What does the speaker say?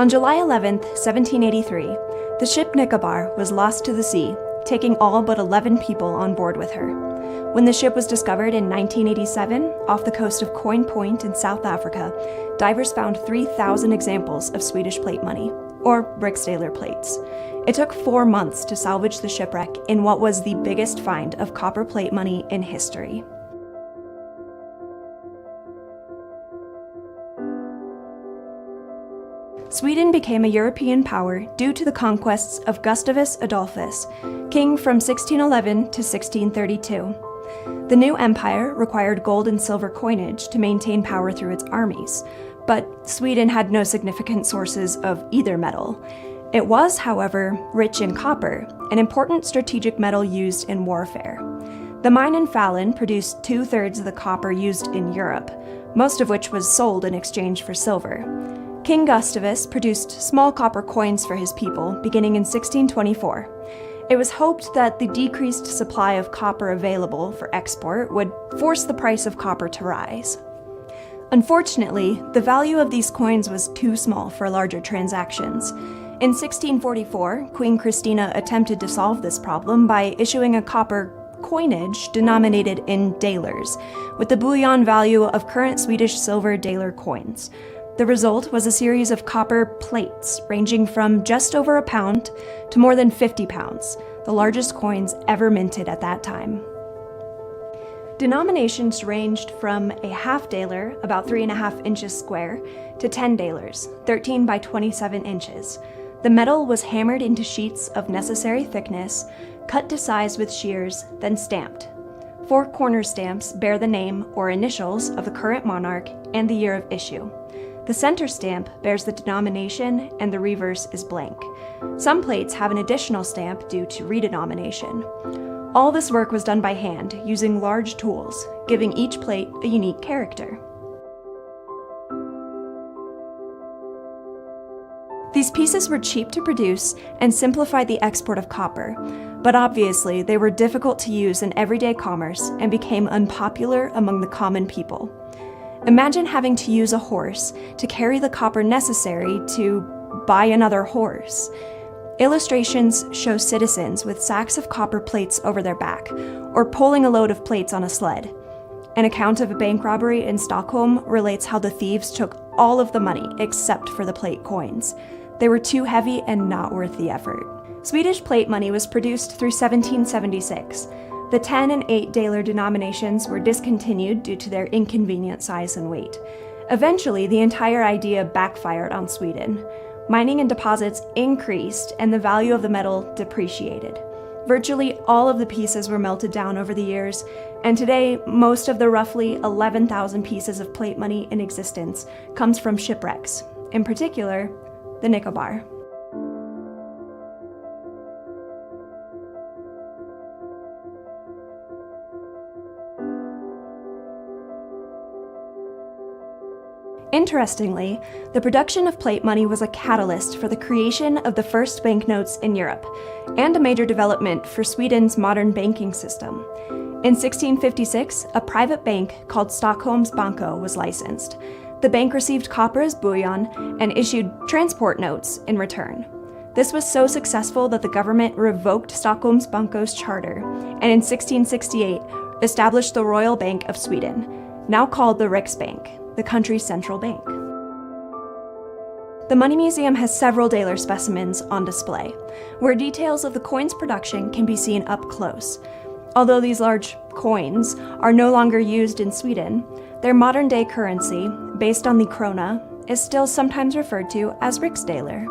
On July 11, 1783, the ship Nicobar was lost to the sea, taking all but 11 people on board with her. When the ship was discovered in 1987 off the coast of Coin Point in South Africa, divers found 3,000 examples of Swedish plate money, or riksdaler plates. It took 4 months to salvage the shipwreck in what was the biggest find of copper plate money in history. Sweden became a European power due to the conquests of Gustavus Adolphus, king from 1611 to 1632. The new empire required gold and silver coinage to maintain power through its armies, but Sweden had no significant sources of either metal. It was, however, rich in copper, an important strategic metal used in warfare. The mine in Falun produced 2/3 of the copper used in Europe, most of which was sold in exchange for silver. King Gustavus produced small copper coins for his people beginning in 1624. It was hoped that the decreased supply of copper available for export would force the price of copper to rise. Unfortunately, the value of these coins was too small for larger transactions. In 1644, Queen Christina attempted to solve this problem by issuing a copper coinage denominated in dalars, with the bullion value of current Swedish silver dalar coins. The result was a series of copper plates ranging from just over a pound to more than 50 pounds, the largest coins ever minted at that time. Denominations ranged from a half dalar, about 3.5 inches square, to 10 dalars, 13 by 27 inches. The metal was hammered into sheets of necessary thickness, cut to size with shears, then stamped. 4 corner stamps bear the name or initials of the current monarch and the year of issue. The center stamp bears the denomination and the reverse is blank. Some plates have an additional stamp due to redenomination. All this work was done by hand, using large tools, giving each plate a unique character. These pieces were cheap to produce and simplified the export of copper, but obviously they were difficult to use in everyday commerce and became unpopular among the common people. Imagine having to use a horse to carry the copper necessary to buy another horse. Illustrations show citizens with sacks of copper plates over their back, or pulling a load of plates on a sled. An account of a bank robbery in Stockholm relates how the thieves took all of the money except for the plate coins. They were too heavy and not worth the effort. Swedish plate money was produced through 1776. The 10 and 8 dalar denominations were discontinued due to their inconvenient size and weight. Eventually, the entire idea backfired on Sweden. Mining and deposits increased and the value of the metal depreciated. Virtually all of the pieces were melted down over the years, and today, most of the roughly 11,000 pieces of plate money in existence comes from shipwrecks, in particular, the Nicobar. Interestingly, the production of plate money was a catalyst for the creation of the first banknotes in Europe, and a major development for Sweden's modern banking system. In 1656, a private bank called Stockholms Banco was licensed. The bank received copper as bullion and issued transport notes in return. This was so successful that the government revoked Stockholms Banco's charter, and in 1668 established the Royal Bank of Sweden, now called the Riksbank, the country's central bank. The Money Museum has several dalar specimens on display, where details of the coin's production can be seen up close. Although these large coins are no longer used in Sweden, their modern-day currency, based on the krona, is still sometimes referred to as riksdaler.